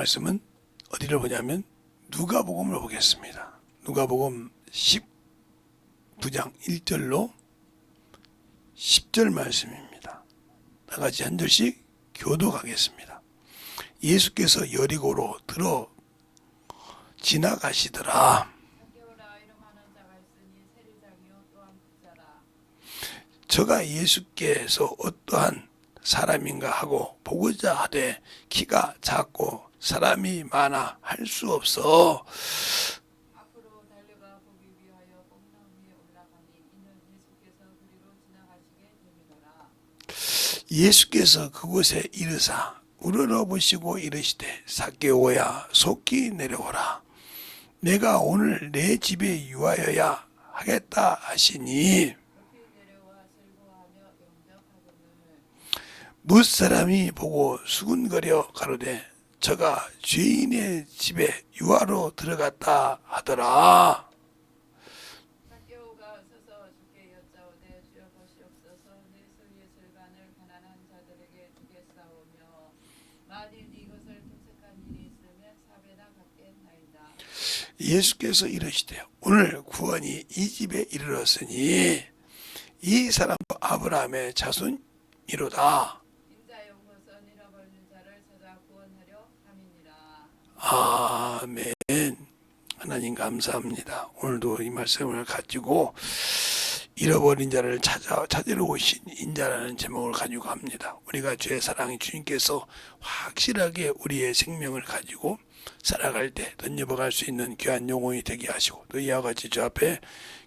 말씀은 어디를 보냐면 누가복음을 보겠습니다. 누가복음 19장 1절로 10절 말씀입니다. 다 같이 한 절씩 교독하겠습니다. 예수께서 여리고로 들어 지나가시더라. 저가 예수께서 어떠한 사람인가 하고 보고자 하되 키가 작고 사람이 많아 할 수 없어 앞으로 달려가 보기 위하여 뽕나무 위에 올라가니 이는 예수께서 그리로 지나가시게 되미더라. 예수께서 그곳에 이르사 우러러보시고 이르시되 삭개오야 속히 내려오라. 내가 오늘 내 집에 유하여야 하겠다 하시니 높이 내려와 즐거워하며 영접하거늘 무사람이 보고 수군거려 가로되 저가 죄인의 집에 유하로 들어갔다 하더라. 삭개오가 서서 주께 여짜오되 주여 보시옵소서 내 소유의 절반을 가난한 자들에게 주겠사오며 만일 이것을 도색한 일이 있으면 4배나 갚겠나이다. 예수께서 이르시되 오늘 구원이 이 집에 이르렀으니 이 사람도 아브라함의 자손이로다. 인자의 온 것은 잃어버린 자를 찾아 구원하려 함이니라. 아멘. 하나님 감사합니다. 오늘도 이 말씀을 가지고 잃어버린 자를 찾으러 오신 인자라는 제목을 가지고 합니다. 우리가 죄의 사랑이 주님께서 확실하게 우리의 생명을 가지고 살아갈 때 던져버갈 수 있는 귀한 영혼이 되게 하시고 또 이와 같이 주 앞에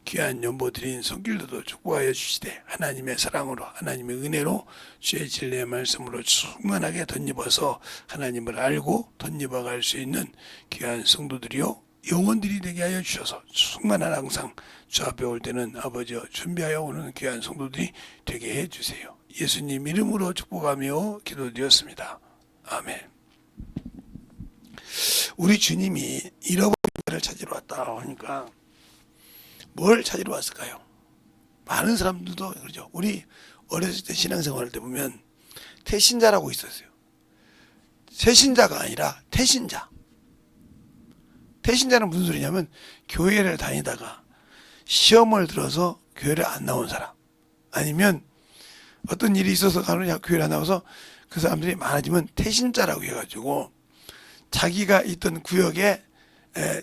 귀한 연보드린 손길도 축복하여 주시되 하나님의 사랑으로 하나님의 은혜로 주의 진리의 말씀으로 충만하게 던져버서 하나님을 알고 던져버갈 수 있는 귀한 성도들이요 영혼들이 되게 하여 주셔서 충만한 항상 주 앞에 올 때는 아버지여 준비하여 오는 귀한 성도들이 되게 해주세요. 예수님 이름으로 축복하며 기도드렸습니다. 아멘. 우리 주님이 잃어버린 자를 찾으러 왔다 하니까 뭘 찾으러 왔을까요? 많은 사람들도 그러죠. 우리 어렸을 때 신앙생활 할 때 보면 태신자라고 있었어요. 새신자가 아니라 태신자. 태신자는 무슨 소리냐면 교회를 다니다가 시험을 들어서 교회를 안 나온 사람 아니면 어떤 일이 있어서 가느냐 교회를 안 나와서 그 사람들이 많아지면 태신자라고 해가지고 자기가 있던 구역에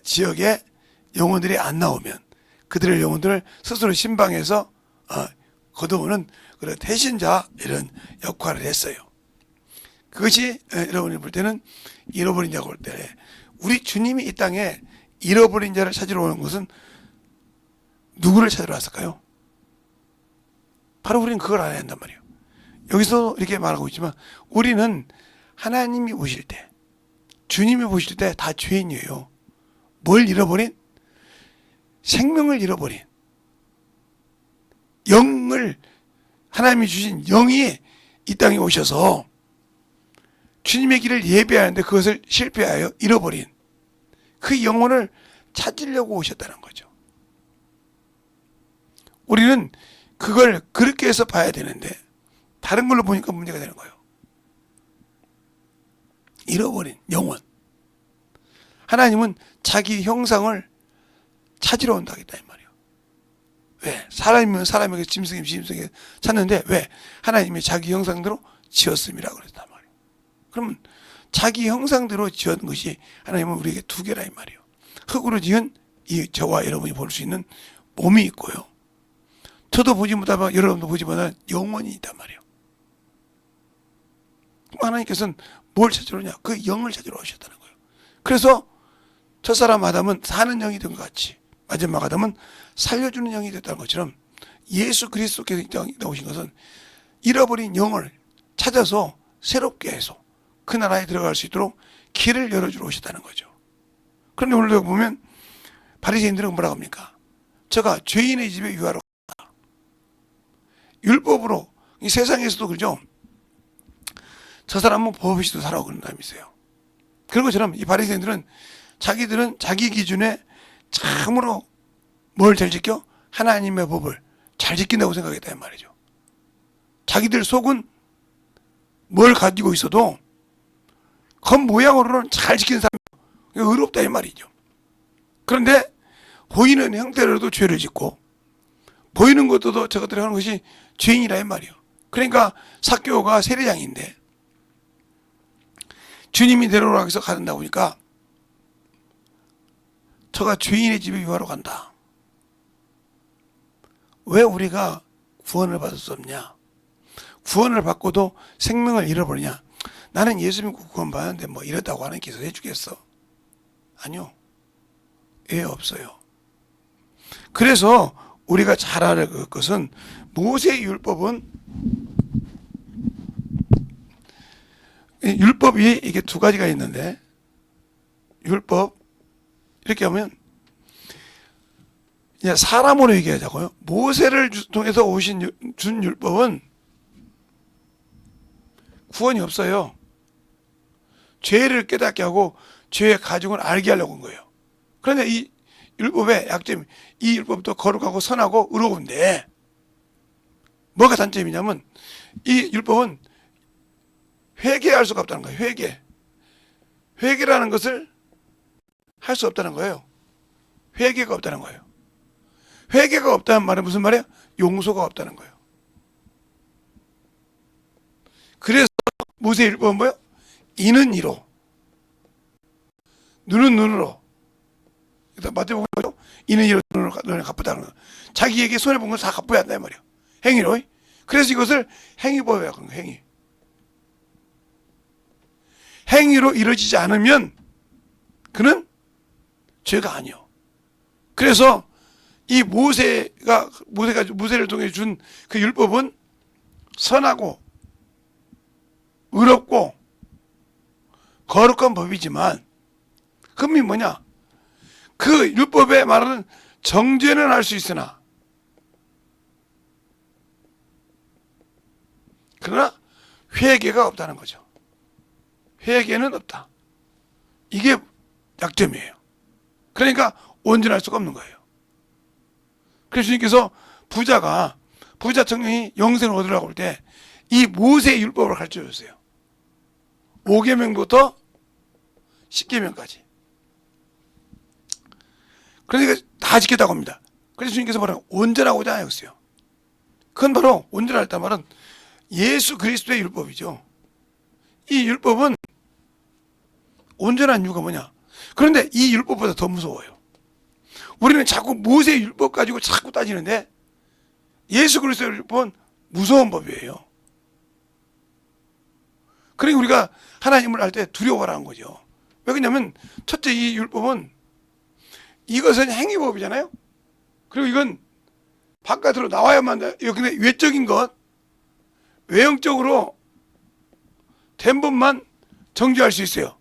지역에 영혼들이 안 나오면 그들의 영혼들을 스스로 신방해서 거두어오는 그런 태신자 이런 역할을 했어요. 그것이 여러분이 볼 때는 잃어버린 자가 올 때 우리 주님이 이 땅에 잃어버린 자를 찾으러 오는 것은 누구를 찾으러 왔을까요? 바로 우리는 그걸 알아야 한단 말이에요. 여기서 이렇게 말하고 있지만 우리는 하나님이 오실 때 주님이 보실 때 다 죄인이에요. 뭘 잃어버린? 생명을 잃어버린 영을 하나님이 주신 영이 이 땅에 오셔서 주님의 길을 예배하는데 그것을 실패하여 잃어버린 그 영혼을 찾으려고 오셨다는 거죠. 우리는 그걸 그렇게 해서 봐야 되는데 다른 걸로 보니까 문제가 되는 거예요. 잃어버린 영혼. 하나님은 자기 형상을 찾으러 온다 했다 이 말이에요. 왜? 사람이면 사람에게 짐승이면 짐승에게 찾는데 왜? 하나님이 자기 형상대로 지었음이라고 그랬단 말이에요. 그러면 자기 형상대로 지은 것이 하나님은 우리에게 두 개라 이 말이에요. 흙으로 지은 이 저와 여러분이 볼 수 있는 몸이 있고요. 저도 보지 못하고 여러분도 보지 못하는 영혼이 있단 말이에요. 하나님께서는 뭘 찾으러 오냐? 그 영을 찾으러 오셨다는 거예요. 그래서 첫 사람 아담은 사는 영이 된 것 같이 마지막 아담은 살려주는 영이 됐다는 것처럼 예수 그리스도께서 이 땅에 오신 것은 잃어버린 영을 찾아서 새롭게 해서 그 나라에 들어갈 수 있도록 길을 열어주러 오셨다는 거죠. 그런데 오늘도 보면 바리새인들은 뭐라고 합니까? 저가 죄인의 집에 유하러 갔다. 율법으로 이 세상에서도 그러죠. 저 사람은 법 없이도 살아오고 그런 사람이 있어요. 그런 것처럼 이 바리새인들은 자기들은 자기 기준에 참으로 뭘 잘 지켜? 하나님의 법을 잘 지킨다고 생각했다 이 말이죠. 자기들 속은 뭘 가지고 있어도 겉모양으로는 잘 지키는 사람이 의롭다 이 말이죠. 그런데 보이는 형태로도 죄를 짓고 보이는 것도 저것들이 하는 것이 죄인이라 이 말이요. 그러니까 삭개오가 세리장인데 주님이 데려오라고 해서 가는다 보니까 저가 죄인의 집에 유하러 간다. 왜 우리가 구원을 받을 수 없냐? 구원을 받고도 생명을 잃어버리냐? 나는 예수 믿고 구원 받았는데 뭐 이랬다고 하는 기사 해주겠어? 아니요. 예, 없어요. 그래서 우리가 잘 알아야 할 것은 모세 율법은 율법이 이게 두 가지가 있는데 율법 이렇게 하면 그냥 사람으로 얘기하자고요. 모세를 통해서 준 율법은 구원이 없어요. 죄를 깨닫게 하고 죄의 가중을 알게 하려고 한 거예요. 그런데 이 율법의 약점이 이 율법도 거룩하고 선하고 의로운데 뭐가 단점이냐면 이 율법은 회개할 수가 없다는 거예요. 회개라는 것을 할 수 없다는 거예요. 회개가 없다는 거예요. 회개가 없다는 말은 무슨 말이에요? 용서가 없다는 거예요. 그래서 모세 율법은 뭐예요? 이는 이로 눈은 눈으로 마태복음 이는 이로 눈을 갚았다는 거예요. 자기에게 손해본 건 다 갚아야 한다 이 말이에요. 행위로. 그래서 이것을 행위법이라고 하는 거예요. 행위로 이루어지지 않으면 그는 죄가 아니요. 그래서 이 모세를 통해 준 그 율법은 선하고 의롭고 거룩한 법이지만 그게 뭐냐? 그 율법에 말하는 정죄는 할 수 있으나 그러나 회개가 없다는 거죠. 회개는 없다. 이게 약점이에요. 그러니까 온전할 수가 없는 거예요. 그래서 주님께서 부자 청년이 영생을 얻으려고 할 때 이 모세의 율법을 가르쳐 줬어요. 5계명부터 10계명까지. 그러니까 다 지켰다고 합니다. 그래서 주님께서 뭐라고 온전하고자 하였어요. 그건 바로 온전하다 말은 예수 그리스도의 율법이죠. 이 율법은 온전한 이유가 뭐냐? 그런데 이 율법보다 더 무서워요. 우리는 자꾸 모세의 율법 가지고 자꾸 따지는데 예수 그리스도의 율법은 무서운 법이에요. 그러니까 우리가 하나님을 알 때 두려워하라는 거죠. 왜 그러냐면 첫째 이 율법은 이것은 행위법이잖아요. 그리고 이건 바깥으로 나와야만 돼. 근데 외적인 것, 외형적으로 된 법만 정죄할 수 있어요.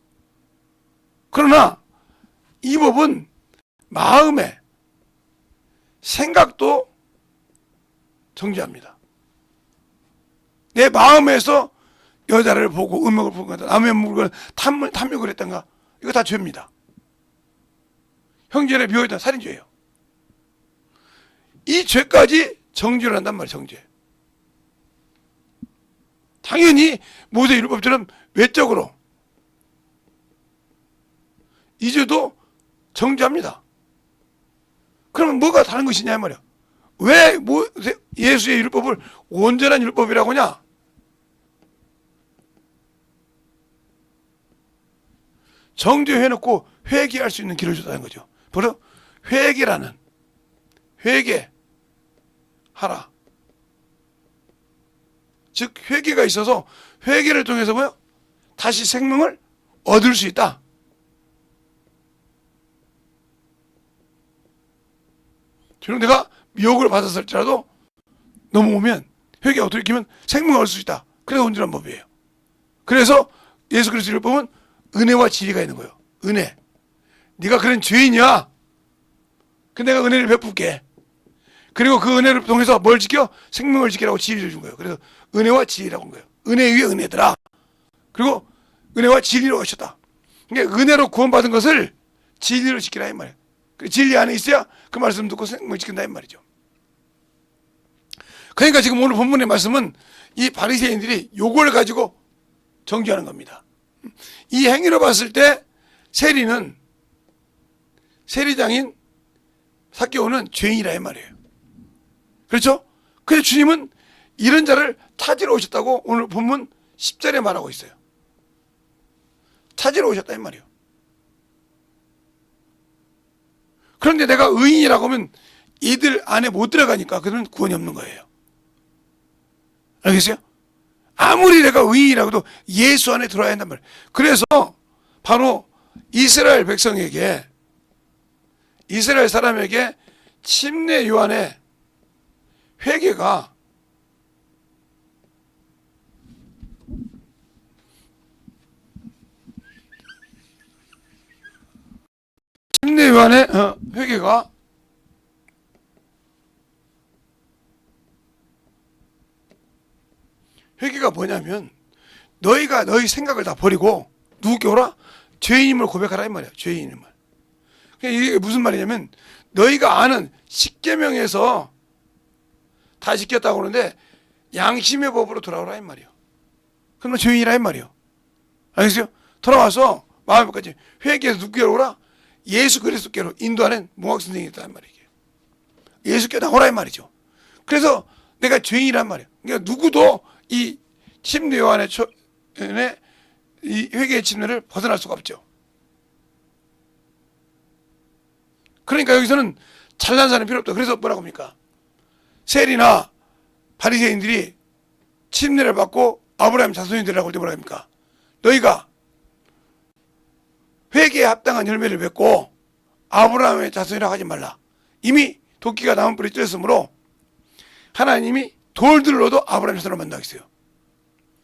그러나 이 법은 마음에 생각도 정죄합니다. 내 마음에서 여자를 보고 음욕을 보고 남의 물건을 탐욕을 했던가 이거 다 죄입니다. 형제를 미워했던 살인죄예요. 이 죄까지 정죄를 한단 말이에요. 정죄. 당연히 모세 율법처럼 외적으로 이 죄도 정죄합니다. 그러면 뭐가 다른 것이냐 이 말이야. 왜 예수의 율법을 온전한 율법이라고 하냐? 정죄해놓고 회개할 수 있는 길을 줬다는 거죠. 바로 회개하라. 즉 회개가 있어서 회개를 통해서 뭐요? 다시 생명을 얻을 수 있다. 저는 내가 미혹을 받았을지라도 넘어오면 회개가 돌이키면 생명을 얻을 수 있다. 그래서 온전한 법이에요. 그래서 예수 그리스도의 율법은 은혜와 진리가 있는 거예요. 은혜. 네가 그런 죄인이야. 근데 내가 은혜를 베풀게. 그리고 그 은혜를 통해서 뭘 지켜? 생명을 지키라고 진리를 준 거예요. 그래서 은혜와 진리라고 한 거예요. 은혜 위에 은혜더라. 그리고 은혜와 진리로 하셨다. 그러니까 은혜로 구원받은 것을 진리로 지키라 이 말이에요. 진리 안에 있어야 그 말씀 듣고 생명을 지킨다 이 말이죠. 그러니까 지금 오늘 본문의 말씀은 이 바리새인들이 요걸 가지고 정죄하는 겁니다. 이 행위로 봤을 때 세리장인 삭개오는 죄인이라 이 말이에요. 그렇죠? 그래서 주님은 이런 자를 찾으러 오셨다고 오늘 본문 10절에 말하고 있어요. 찾으러 오셨다 이 말이에요. 그런데 내가 의인이라고 하면 이들 안에 못 들어가니까 그들은 구원이 없는 거예요. 알겠어요? 아무리 내가 의인이라고도 예수 안에 들어야 한단 말이에요. 그래서 바로 이스라엘 백성에게, 이스라엘 사람에게 침례 요한의 회개가 침례 요한의 회개가 뭐냐면 너희가 너희 생각을 다 버리고 누구께 오라? 죄인임을 고백하라 이 말이야. 죄인임을. 이게 무슨 말이냐면 너희가 아는 십계명에서 다 지켰다고 그러는데 양심의 법으로 돌아오라 이 말이에요. 그러면 죄인이라 이 말이에요. 알겠어요? 돌아와서 마음까지 회개해서 누구께 오라? 예수 그리스도께로 인도하는 몽학 선생이 있단 말이에요. 예수께 나오라 이 말이죠. 그래서 내가 죄인이란 말이에요. 그러니까 누구도 이 침례 요한의 이 회개의 침례를 벗어날 수가 없죠. 그러니까 여기서는 잘난 사람이 필요 없다. 그래서 뭐라고 합니까? 세리나 바리새인들이 침례를 받고 아브라함 자손이 되라고 할 때 뭐라고 합니까? 너희가 회개에 합당한 열매를 맺고 아브라함의 자손이라고 하지 말라. 이미 도끼가 나무뿌리 찔렸으므로 하나님이 돌들로도 아브라함의 자손을 만나겠어요.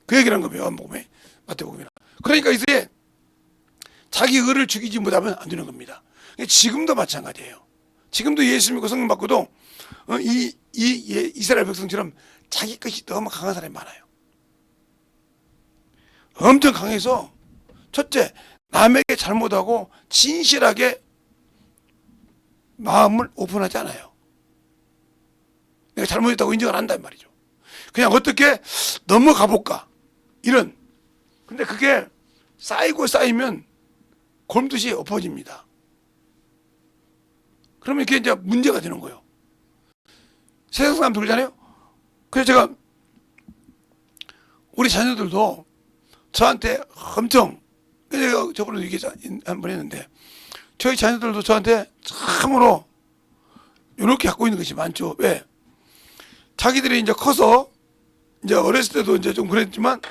그 얘기를 한 겁니다. 요한복음에, 마태복음이나. 그러니까 이제 자기 의를 죽이지 못하면 안 되는 겁니다. 지금도 마찬가지예요. 지금도 예수 믿고 성령 받고도 이스라엘 백성처럼 자기 것이 너무 강한 사람이 많아요. 엄청 강해서 첫째, 남에게 잘못하고 진실하게 마음을 오픈하지 않아요. 내가 잘못했다고 인정을 한단 말이죠. 그냥 어떻게 넘어가 볼까 이런. 근데 그게 쌓이고 쌓이면 곰듯이 엎어집니다. 그러면 이게 이제 문제가 되는 거예요. 세상 사람들 그러잖아요. 그래서 제가 우리 자녀들도 저한테 엄청, 제가 저번에도 얘기 한번 했는데 저희 자녀들도 저한테 참으로 이렇게 갖고 있는 것이 많죠. 왜? 자기들이 이제 커서, 이제 어렸을 때도 이제 좀 그랬지만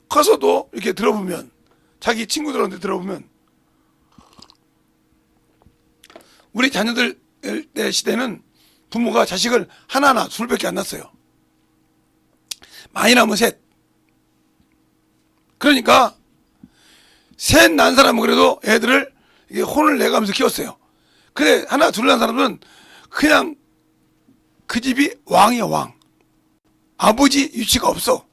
커서도 이렇게 들어보면, 자기 친구들한테 들어보면, 우리 자녀들 때 시대는 부모가 자식을 하나하나 둘밖에 안 낳았어요. 많이 낳으면 셋. 그러니까 셋 낳은 사람은 그래도 애들을 이게 혼을 내가면서 키웠어요. 근데 하나 둘 낳은 사람은 그냥 그 집이 왕이야, 왕. 아버지 위치가 없어.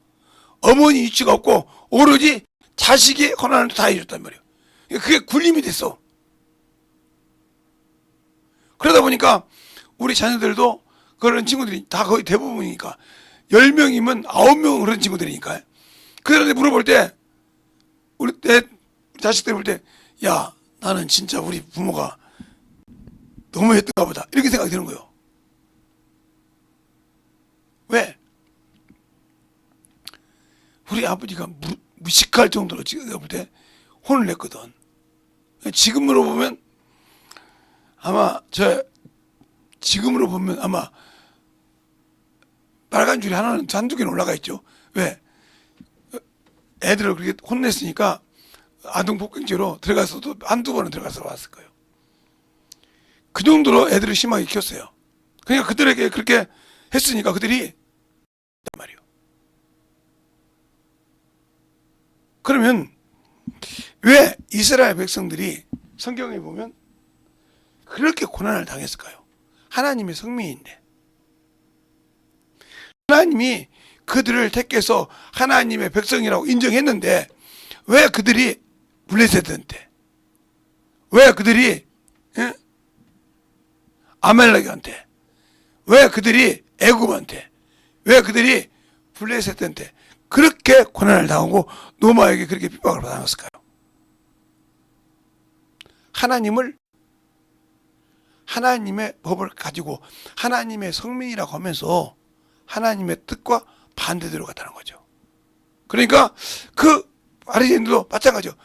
어머니 위치가 없고 오로지 자식이 권한을 다 해줬단 말이에요. 그게 군림이 됐어. 그러다 보니까 우리 자녀들도 그런 친구들이 다 거의 대부분이니까 10명이면 9명은 그런 친구들이니까. 그들한테 물어볼 때 내 자식들 볼 때 야, 나는 진짜 우리 부모가 너무 했던가 보다 이렇게 생각이 드는 거예요. 왜? 우리 아버지가 무식할 정도로 제가 볼 때 혼을 냈거든. 지금으로 보면 아마 지금으로 보면 아마 빨간 줄이 하나는 한두 개는 올라가 있죠. 왜? 애들을 그렇게 혼냈으니까 아동폭행죄로 들어가서도 한두 번은 들어가서 왔을 거예요. 그 정도로 애들을 심하게 키웠어요. 그러니까 그들에게 그렇게 했으니까 그들이 말이에요. 그러면 왜 이스라엘 백성들이 성경에 보면 그렇게 고난을 당했을까요? 하나님의 성민인데, 하나님이 그들을 택해서 하나님의 백성이라고 인정했는데 왜 그들이 블레셋한테, 왜 그들이 아말렉한테, 왜 그들이 애굽한테, 왜 그들이 블레셋한테 그렇게 고난을 당하고 노마에게 그렇게 핍박을 당했을까요? 하나님의 법을 가지고 하나님의 성민이라고 하면서 하나님의 뜻과 반대대로 갔다는 거죠. 그러니까 그 바리새인들도 마찬가지죠.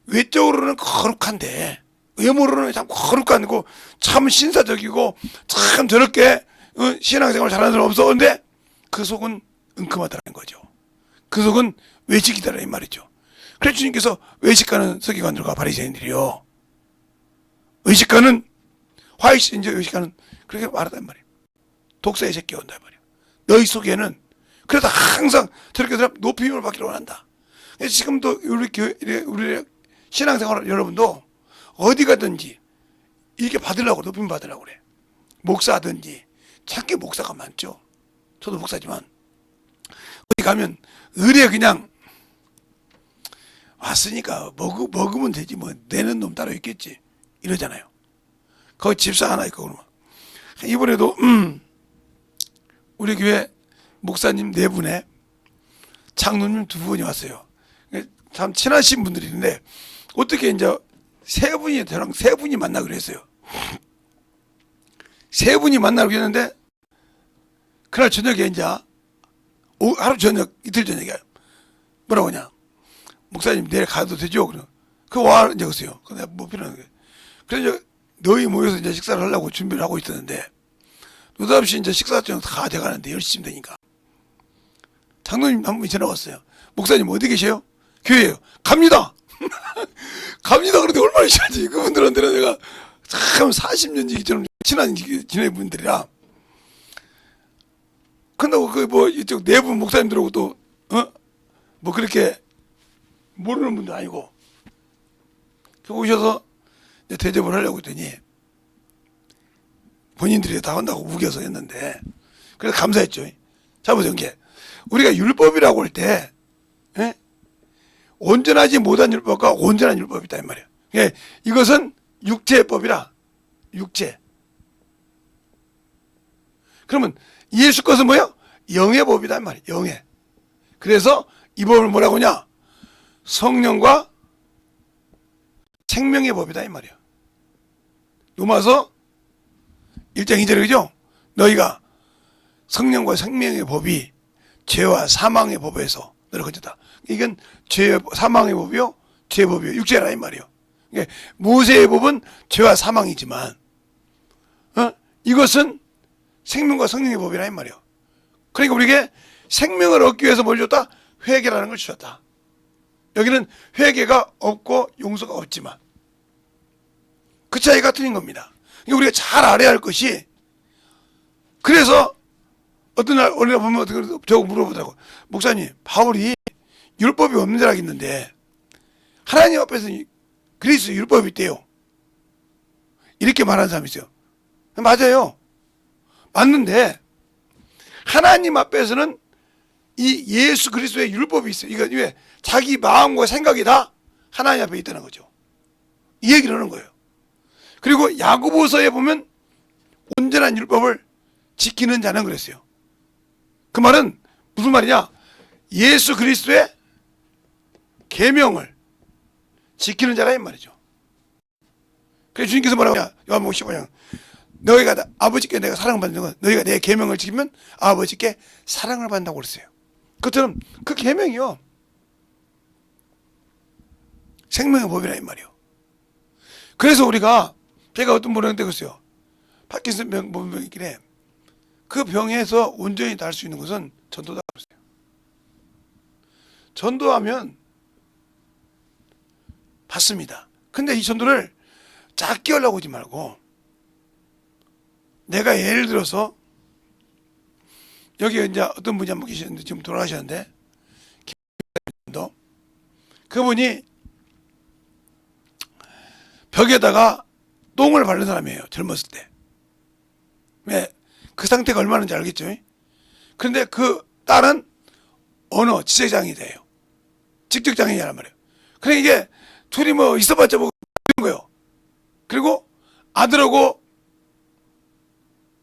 외적으로는 거룩한데 외모로는 참 거룩하고 참 신사적이고 참 저렇게 신앙생활 잘하는 사람 없어. 근데 그 속은 은큼하다는 거죠. 그 속은 외식이다라는 말이죠. 그래서 주님께서 외식하는 서기관들과 바리새인들이요, 외식하는 화이신저 외식하는 그렇게 말하단 말이에요. 독사의 새끼가 온단 말이에요. 너희 속에는 그래도 항상 저렇게 사람 높임을 받기를 원한다. 지금도 우리 신앙생활 여러분도 어디 가든지 이렇게 받으려고, 높임 받으려고 그래. 목사든지 찾기 목사가 많죠. 저도 목사지만 어디 가면 의뢰 그냥 왔으니까 먹으면 되지 뭐 내는 놈 따로 있겠지 이러잖아요. 거기 집사 하나 있고 그러면. 이번에도 우리 교회 목사님 4분에 장로님 2분이 왔어요. 참 친하신 분들인데 어떻게 이제 저랑 3분이 만나기로 했어요. 3분이 만나기로 했는데 그날 저녁에 이제 하루 저녁, 이틀 저녁에 뭐라고 하냐, 목사님 내일 가도 되죠? 그래. 와 이제 그랬어요. 내가 뭐 필요한 게. 그래서 너희 모여서 이제 식사를 하려고 준비를 하고 있었는데 느닷없이 이제 식사 저녁 다 돼가는데 10시쯤 되니까 장로님 한 분이 전화 왔어요. 목사님 어디 계세요? 교회에요. 갑니다. 갑니다. 그런데 얼마나 싫지. 그분들한테는 내가 참 40년 지기처럼 친한 지내 분들이라. 근데 그 뭐 이쪽 4분 목사님들하고 또 뭐 그렇게 모르는 분도 아니고 그 오셔서 이제 대접을 하려고 했더니 본인들이 다 한다고 우겨서 했는데, 그래서 감사했죠. 자 보세요. 이게 우리가 율법이라고 할 때 온전하지 못한 율법과 온전한 율법이 있다 이 말이에요. 그러니까 이것은 육체법이라, 육체. 그러면 예수 것은 뭐예요? 영의 법이다 이 말이에요. 영의. 그래서 이 법을 뭐라고 하냐? 성령과 생명의 법이다 이 말이에요. 로마서 1장 2절에 그죠? 너희가 성령과 생명의 법이 죄와 사망의 법에서 너를 건졌다. 이건 죄, 사망의 법이요, 죄의 법이요, 육체라 이 말이에요. 그러니까 모세의 법은 죄와 사망이지만 이것은 생명과 성령의 법이라 이 말이에요. 그러니까 우리에게 생명을 얻기 위해서 뭘 줬다? 회개라는 걸 주셨다. 여기는 회개가 없고 용서가 없지만 그 차이가 틀린 겁니다. 우리가 잘 알아야 할 것이, 그래서 어떤 날 어느 날 보면 어떻게 저거 물어보더라고. 목사님, 바울이 율법이 없는 자라 했는데 하나님 앞에서 그리스도 율법이 있대요. 이렇게 말하는 사람이 있어요. 맞아요. 맞는데 하나님 앞에서는 이 예수 그리스도의 율법이 있어요. 이거 왜? 자기 마음과 생각이 다 하나님 앞에 있다는 거죠. 이 얘기를 하는 거예요. 그리고 야고보서에 보면 온전한 율법을 지키는 자는 그랬어요. 그 말은 무슨 말이냐? 예수 그리스도의 계명을 지키는 자라 이 말이죠. 그래서 주님께서 뭐라고 하냐? 요한복음 15장. 너희가 아버지께 내가 사랑을 받는 건 너희가 내 계명을 지키면 아버지께 사랑을 받는다고 그랬어요. 그것처럼 그 계명이요, 생명의 법이라 이 말이에요. 그래서 우리가 제가 어떤 분한테 그랬어요. 파킨슨 병이 있긴 해. 그 병에서 온전히 날 수 있는 것은 전도다 그랬어요. 전도하면 받습니다. 근데 이 전도를 작게 하려고 하지 말고, 내가 예를 들어서 여기 이제 어떤 분이 한 분 계시는데 지금 돌아가셨는데, 그분이 벽에다가 똥을 바른 사람이에요. 젊었을 때. 왜? 그 상태가 얼마나인지 알겠죠? 그런데 그 딸은 언어, 지적장애인이 돼요. 직접장애인이란 말이에요. 그러니까 이게 둘이 뭐 있어봤자 뭐 거예요. 그리고 아들하고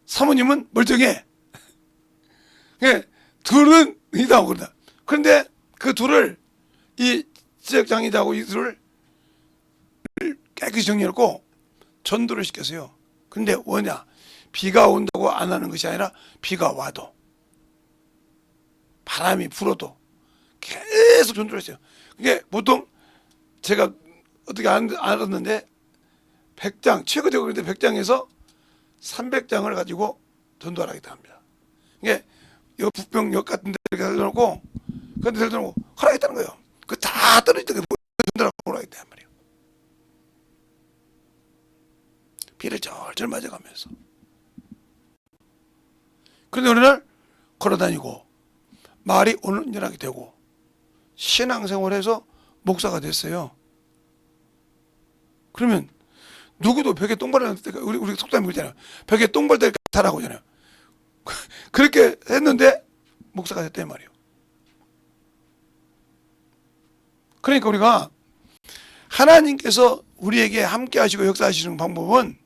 사모님은 멀쩡해. 둘은 이다고 그러다. 그런데 그 둘을, 이 지적장애인하고 이 둘을 깨끗이 정리해놓고 전도를 시켰어요. 근데 뭐냐? 비가 온다고 안 하는 것이 아니라 비가 와도 바람이 불어도 계속 전도를 했어요. 그게 보통 제가 어떻게 알았는데 100장, 최고적으로 100장에서 300장을 가지고 전도를 하겠다 합니다. 이게 요 북병역 같은 데 이렇게 들어놓고 그런 데 들어놓고 하라겠다는 거예요. 그 다 떨어질 때 전도를 하라겠다 말이에요. 비를 절절 맞아가면서. 그런데 어느 날 걸어다니고 말이 온전하게 되고 신앙생활에서 목사가 됐어요. 그러면 누구도 벽에 똥 발을 때까 우리 속담이 그러잖아요. 벽에 똥 발 때까지 타라고 하잖아요. 그렇게 했는데 목사가 됐단 말이에요. 그러니까 우리가 하나님께서 우리에게 함께 하시고 역사하시는 방법은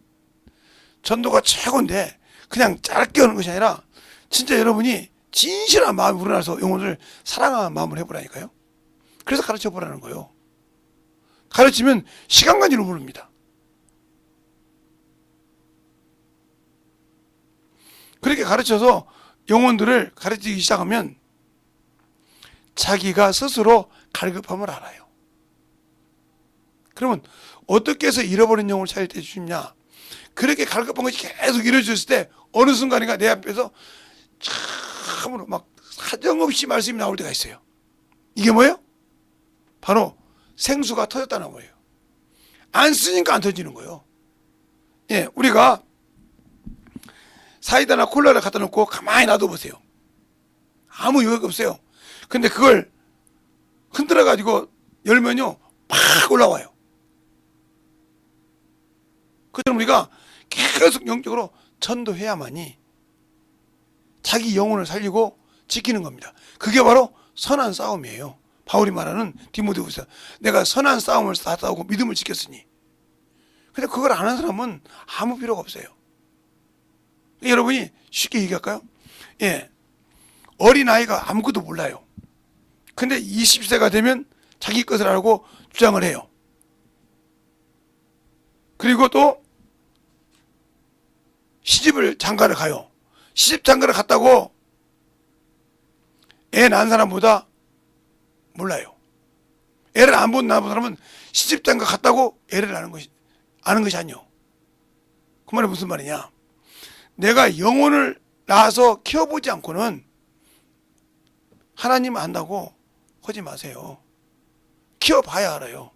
전도가 최고인데 그냥 짧게 하는 것이 아니라 진짜 여러분이 진실한 마음이 우러나서 영혼을 사랑하는 마음을 해보라니까요. 그래서 가르쳐 보라는 거예요. 가르치면 시간 가지를 모릅니다. 그렇게 가르쳐서 영혼들을 가르치기 시작하면 자기가 스스로 갈급함을 알아요. 그러면 어떻게 해서 잃어버린 영혼을 찾을 때 주십냐? 그렇게 갈급한 것이 계속 이루어졌을 때 어느 순간인가 내 앞에서 참으로 막 사정없이 말씀이 나올 때가 있어요. 이게 뭐예요? 바로 생수가 터졌다는 거예요. 안 쓰니까 안 터지는 거예요. 예, 우리가 사이다나 콜라를 갖다 놓고 가만히 놔둬보세요. 아무 유혹이 없어요. 근데 그걸 흔들어 가지고 열면요 팍 올라와요. 그처럼 우리가 계속 영적으로 전도해야만이 자기 영혼을 살리고 지키는 겁니다. 그게 바로 선한 싸움이에요. 바울이 말하는 디모데후서, 내가 선한 싸움을 다 싸우고 믿음을 지켰으니. 근데 그걸 안 하는 사람은 아무 필요가 없어요. 여러분이 쉽게 얘기할까요? 예, 어린아이가 아무것도 몰라요. 근데 20세가 되면 자기 것을 알고 주장을 해요. 그리고 또 시집을 장가를 가요. 시집 장가를 갔다고 애 낳은 사람보다 몰라요. 애를 안 본 사람은 시집 장가 갔다고 애를 아는 것이 아니요. 그 말이 무슨 말이냐? 내가 영혼을 낳아서 키워보지 않고는 하나님 안다고 하지 마세요. 키워봐야 알아요.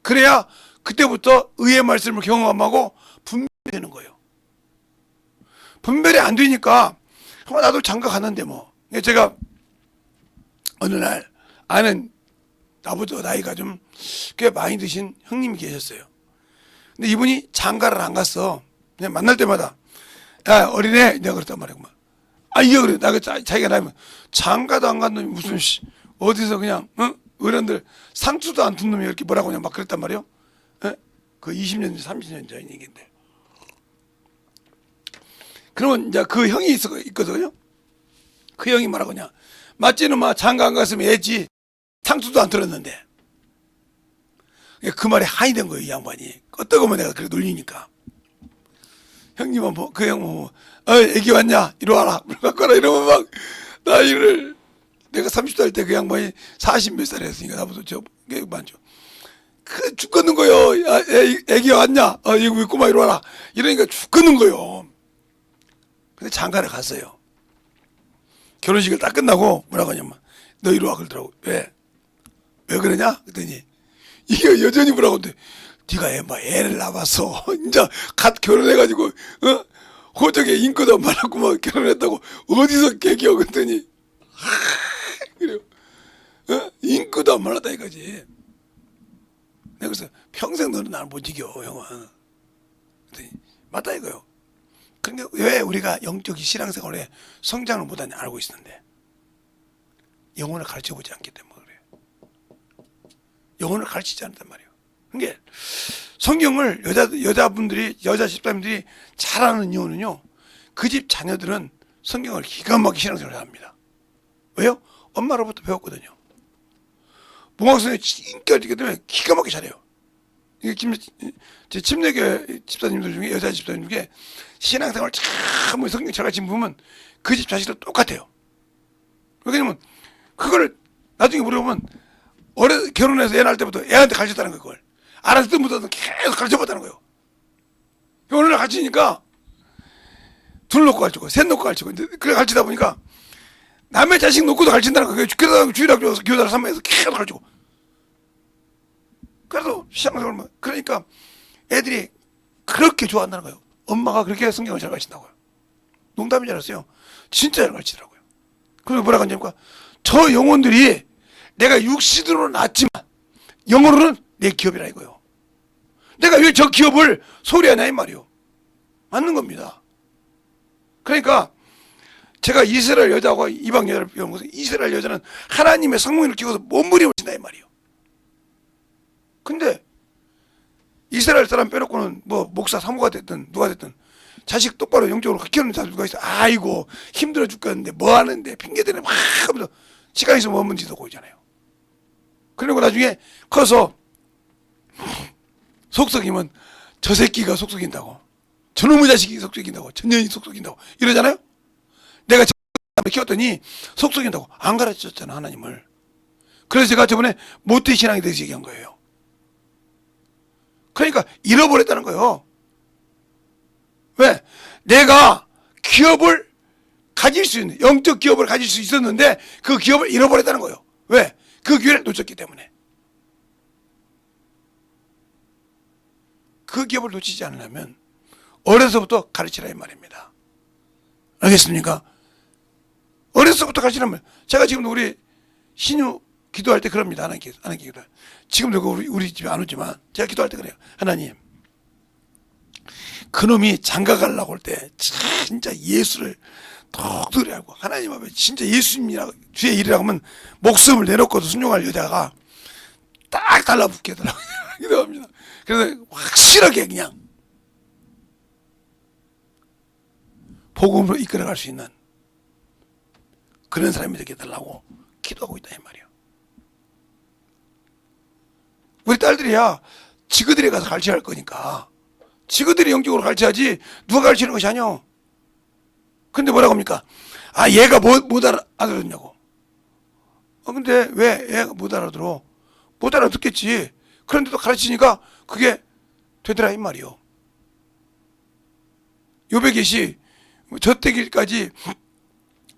그래야 그때부터 의의 말씀을 경험하고 분별되는 거예요. 분별이 안 되니까 나도 장가 갔는데 뭐. 제가 어느 날 아는 나보다 나이가 좀 꽤 많이 드신 형님이 계셨어요. 근데 이분이 장가를 안 갔어. 그냥 만날 때마다 야 어린애 내가 그랬단 말이야. 이게 그래. 자기가 나면 장가도 안 간 놈이 무슨 어디서 그냥 어른들 상투도 안 둔 놈이 이렇게 뭐라고 그냥 막 그랬단 말이요. 그 20년 30년 전 얘기인데. 그러면 이제 그 형이 있거든요. 그 형이 뭐라고 하냐? 맞지는 마 장가 안 갔으면 애지 상투도 안 들었는데. 그 말에 한이 된 거예요, 이 양반이. 어떠면 내가 그렇게 놀리니까. 형님은 그 형 보고, 애기 왔냐? 이리 와라. 물 갖고 와라. 이러면 막, 나이를, 내가 30살 때 그 양반이 40 몇 살이었으니까, 나보다 많죠. 죽겠는 거요. 야, 애기 왔냐? 이거 왜 꼬마 이리 와라. 이러니까 죽겠는 거요. 근데 장가를 갔어요. 결혼식을 딱 끝나고, 뭐라고 하냐면, 너 이리 와. 그러더라고. 왜 그러냐? 그랬더니, 이게 여전히 뭐라고 하는데, 네가 애를 낳았어. 이제 갓 결혼해가지고, 호적에 인권도 많았고, 막 결혼했다고, 어디서 개기어, 그랬더니, 그래요. 인권도 안 많았다, 이거지. 내가 그래서 평생 너는 나를 못 이겨, 형은. 그랬더니, 맞다, 이거요. 그러니까 왜 우리가 영적인 신앙생활에 성장을 못하냐 알고 있었는데, 영혼을 가르쳐 보지 않기 때문에 그래요. 영혼을 가르치지 않는단 말이에요. 그게 성경을 여자 집사님들이 잘하는 이유는요, 그 집 자녀들은 성경을 기가 막히게 신앙생활을 합니다. 왜요? 엄마로부터 배웠거든요. 몽학성에 인격이 있기 때문에 기가 막히게 잘해요. 이게 제 침례교회 집사님들 중에, 여자 집사님 중에 신앙생활 참 성경 잘 가르친 보면 그 집 자식들 똑같아요. 왜냐면 그걸 나중에 물어보면 결혼해서 애 낳을 때부터 애한테 가르쳤다는 거예요. 그걸 알았을 때부터 계속 가르쳐봤다는 거예요. 어느 날 가르치니까 둘 놓고 가르치고 셋 놓고 가르치고 그래 가르치다 보니까 남의 자식 놓고도 가르친다는 거예요. 주일학교 교사를 삼아서 계속 가르치고. 그래서 신앙생활 그러니까 애들이 그렇게 좋아한다는 거예요. 엄마가 그렇게 성경을 잘 가르친다고요. 농담인 줄 알았어요. 진짜 잘 가르치더라고요. 그리고 뭐라고 하냐니까 저 영혼들이 내가 육신으로 낳았지만 영어로는 내 기업이라 이거요. 내가 왜 저 기업을 소리하냐 이 말이요. 맞는 겁니다. 그러니까 제가 이스라엘 여자하고 이방 여자를 비교한 것은 이스라엘 여자는 하나님의 성령을 끼고서 몸부림을 친다 이 말이요. 근데 이스라엘 사람 빼놓고는 뭐 목사 사모가 됐든 누가 됐든 자식 똑바로 영적으로 키우는 자들 누가 있어. 아이고 힘들어 죽겠는데 뭐 하는데 핑계대네 막 하면서 시간 있으면 없는 짓 하고 있잖아요. 그리고 나중에 커서 속썩이면 저 새끼가 속썩인다고, 저놈의 자식이 속썩인다고, 전년이 속썩인다고 이러잖아요. 내가 키웠더니 속썩인다고 안 가르쳤잖아 하나님을. 그래서 제가 저번에 모태신앙에 대해서 얘기한 거예요. 그러니까 잃어버렸다는 거예요. 왜? 내가 기업을 가질 수 있는, 영적 기업을 가질 수 있었는데 그 기업을 잃어버렸다는 거예요. 왜? 그 기회를 놓쳤기 때문에. 그 기업을 놓치지 않으려면 어려서부터 가르치라 이 말입니다. 알겠습니까? 어려서부터 가르치라면, 제가 지금도 우리 신유 기도할 때 그럽니다. 하나님께 기도. 지금도 우리 집에 안 오지만 제가 기도할 때 그래요. 하나님, 그놈이 장가 가려고 할 때 진짜 예수를 톡톡히 알고 하나님 앞에 진짜 예수님이라고 주의 일이라고 하면 목숨을 내놓고도 순종할 여자가 딱 달라붙게 하더라고요. 기도합니다. 그래서 확실하게 그냥 복음으로 이끌어갈 수 있는 그런 사람이 되게 해달라고 기도하고 있다 이 말이에요. 우리 딸들이야 지그들이 가서 가르쳐야 할 거니까 지그들이 영적으로 가르쳐야지 누가 가르치는 것이 아니오. 근데 뭐라고 합니까? 아 얘가 못 알아듣냐고. 근데 왜 얘가 못 알아들어? 못 알아듣겠지. 그런데도 가르치니까 그게 되더라 이 말이요. 요백이시 저때기까지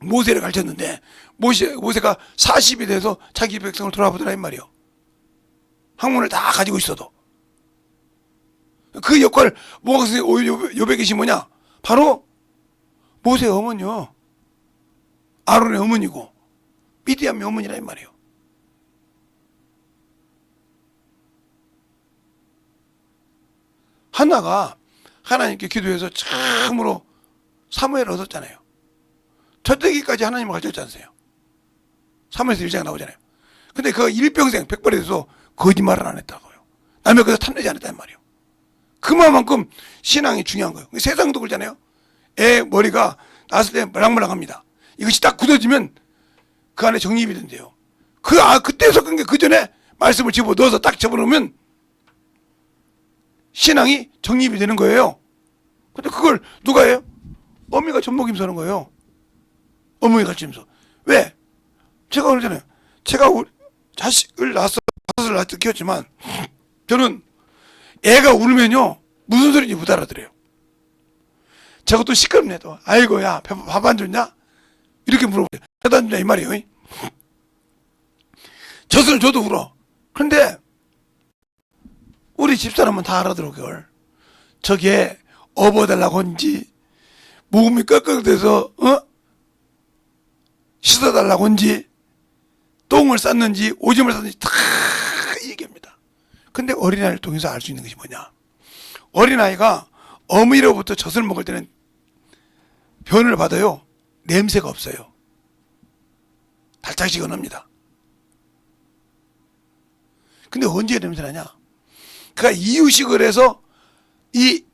모세를 가르쳤는데 모세가 40이 돼서 자기 백성을 돌아보더라 이 말이요. 학문을 다 가지고 있어도 그 역할을 요백이시 뭐냐? 바로 모세의 어머니요. 아론의 어머니고 미디안의 어머니라 이 말이에요. 하나가 하나님께 기도해서 참으로 사무엘을 얻었잖아요. 저때기까지 하나님을 가르쳤지 않으세요? 사무엘에서 1장 나오잖아요. 근데 그 일평생 백발에 대해서 거짓말을 안 했다고요. 남의 것을 탐내지 않았단 말이에요. 그만큼 신앙이 중요한 거예요. 세상도 그러잖아요. 애 머리가 났을 때 말랑말랑합니다. 이것이 딱 굳어지면 그 안에 정립이 된대요. 그때 섞은 게 그 전에 말씀을 집어 넣어서 딱 집어넣으면 신앙이 정립이 되는 거예요. 근데 그걸 누가 해요? 어미가 젖먹이면서 하는 거예요. 어머니가 가르치면서. 왜? 제가 그러잖아요. 제가 자식을 낳았어. 다섯을 낳았을 키웠지만 저는 애가 울면요 무슨 소리인지 못 알아들어요. 저것도 시끄럽네 또. 아이고 야 밥 안 줬냐? 이렇게 물어보죠. 밥 안 줬냐 이 말이에요. 젖을 줘도 울어. 그런데 우리 집사람은 다 알아들어 그걸. 저게 업어달라고 한지 목음이 꺽꺽대서 씻어달라고 한지 똥을 쌌는지 오줌을 쌌는지 다 얘기합니다. 근데 어린아이를 통해서 알 수 있는 것이 뭐냐? 어린아이가 어미로부터 젖을 먹을 때는 변을 받아요. 냄새가 없어요. 달짝지근합니다. 근데 언제 냄새 나냐? 그가 이유식을 해서 이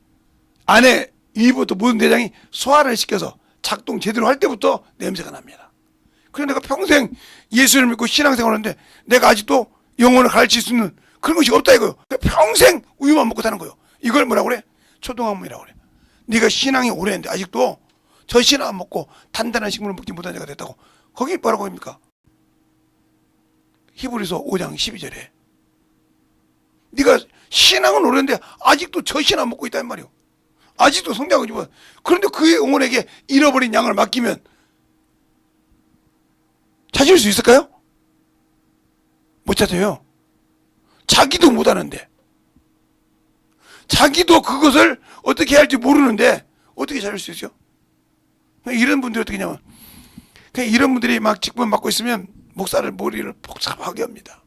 안에 위부터 모든 대장이 소화를 시켜서 작동 제대로 할 때부터 냄새가 납니다. 그래서 내가 평생 예수를 믿고 신앙생활을 하는데 내가 아직도 영혼을 가르칠 수 있는 그런 것이 없다 이거요. 평생 우유만 먹고 사는 거요. 이걸 뭐라고 그래? 초동학문이라고 그래. 네가 신앙이 오래했는데 아직도 저 신앙 안 먹고 단단한 식물을 먹지 못한 자가 됐다고. 거기 뭐라고 합니까? 히브리서 5장 12절에 네가 신앙은 오래했는데 아직도 저 신앙 먹고 있단 말이오. 아직도 성장하지 못. 그런데 그의 영혼에게 잃어버린 양을 맡기면 찾을 수 있을까요? 못 찾아요. 자기도 못하는데, 자기도 그것을 어떻게 할지 모르는데 어떻게 찾을 수 있어요? 이런 분들이 어떻게 하냐면, 그냥 이런 분들이 막 직분 맡고 있으면 목사를 머리를 복잡하게 합니다.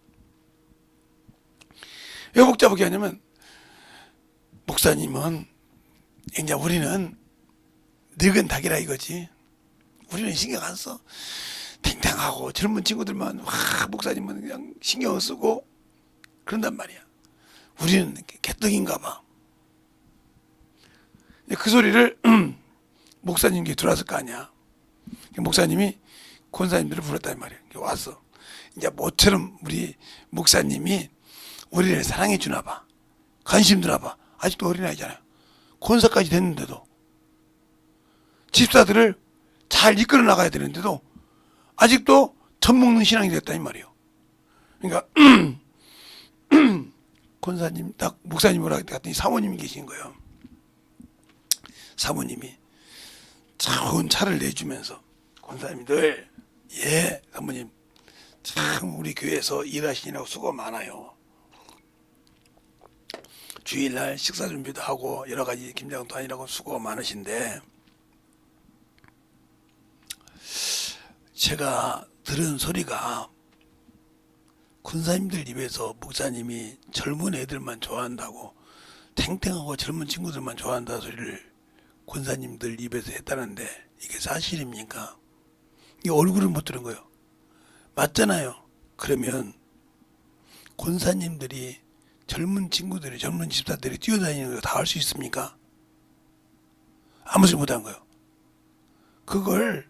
왜 복잡하게 하냐면, 목사님은 이제 우리는 늙은 닭이라 이거지. 우리는 신경 안 써. 탱탱하고 젊은 친구들만 목사님은 그냥 신경을 쓰고 그런단 말이야. 우리는 개떡인가 봐. 그 소리를 목사님께 들어왔을 거 아니야. 목사님이 권사님들을 불렀단 말이야. 와서 이제 모처럼 우리 목사님이 우리를 사랑해 주나 봐. 관심 드나 봐. 아직도 어린아이잖아요. 권사까지 됐는데도 집사들을 잘 이끌어 나가야 되는데도 아직도 젖 먹는 신앙이 됐다 이 말이에요. 그러니까 권사님 딱 목사님으로 갔더니 사모님이 계신 거예요. 사모님이 좋은 차를 내주면서 권사님들 예 사모님 참 우리 교회에서 일하시느라고 수고 많아요. 주일날 식사 준비도 하고 여러 가지 김장도 하느라고 수고 많으신데 제가 들은 소리가 권사님들 입에서 목사님이 젊은 애들만 좋아한다고 탱탱하고 젊은 친구들만 좋아한다는 소리를 권사님들 입에서 했다는데 이게 사실입니까? 이 얼굴을 못 들은 거예요. 맞잖아요. 그러면 권사님들이 젊은 친구들이 젊은 집사들이 뛰어다니는 거 다 할 수 있습니까? 아무 소리 못한 거예요. 그걸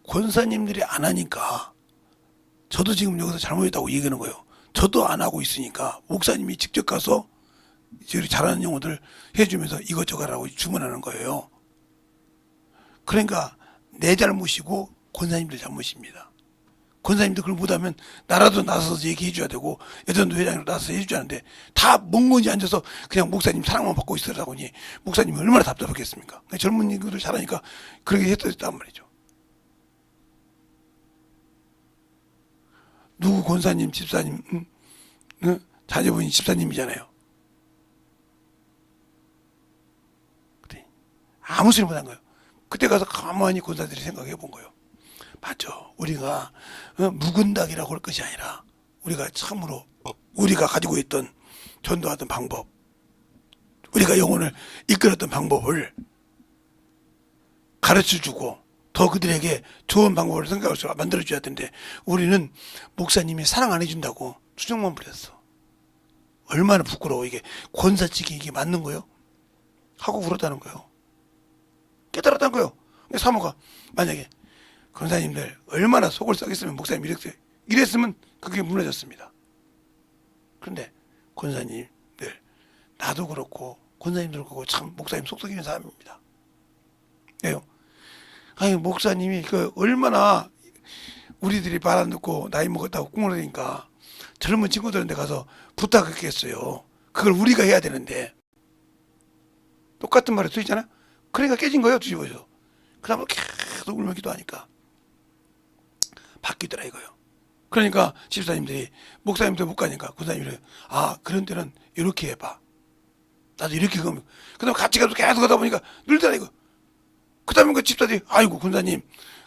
권사님들이 안 하니까 저도 지금 여기서 잘못했다고 얘기하는 거예요. 저도 안 하고 있으니까 목사님이 직접 가서 저희 잘하는 영혼들 해주면서 이것저것 하라고 주문하는 거예요. 그러니까 내 잘못이고 권사님들 잘못입니다. 권사님들 그걸 못하면 나라도 나서서 얘기해 줘야 되고 여전도 회장으로 나서서 해줘야 하는데 다 멍멍이 앉아서 그냥 목사님 사랑만 받고 있으라고 하니 목사님이 얼마나 답답하겠습니까? 젊은 친구들 잘하니까 그렇게 했단 말이죠. 누구 권사님 집사님 자녀분이 집사님이잖아요. 그때 아무 소리 못한 거예요. 그때 가서 가만히 권사들이 생각해 본 거예요. 맞죠. 우리가 묵은 닭이라고 할 것이 아니라 우리가 참으로 우리가 가지고 있던 전도하던 방법, 우리가 영혼을 이끌었던 방법을 가르쳐주고 더 그들에게 좋은 방법을 생각할 수 만들어줘야 되는데 우리는 목사님이 사랑 안 해준다고 수정만 부렸어. 얼마나 부끄러워. 이게 권사직이 이게 맞는 거요? 하고 울었다는 거예요. 깨달았다는 거예요. 사모가 만약에 권사님들 얼마나 속을 썩였으면 목사님 이랬으면 그게 무너졌습니다. 그런데 권사님들 나도 그렇고 권사님들 그렇고 참 목사님 속 썩이는 사람입니다. 왜요? 아니 목사님이 그 얼마나 우리들이 말 안 듣고 나이 먹었다고 꿍그러니까 젊은 친구들한테 가서 부탁했겠어요. 그걸 우리가 해야 되는데 똑같은 말을 쓰이잖아. 그러니까 깨진 거예요. 뒤집어져. 그 다음에 계속 울며 기도하니까 바뀌더라 이거요. 그러니까 집사님들이 목사님들 못 가니까 권사님들이 아 그런 때는 이렇게 해봐. 나도 이렇게 하면 그 다음에 같이 가서 계속 하다 보니까 늘더라 이거. 그 다음에 그 집사들이 아이고 권사님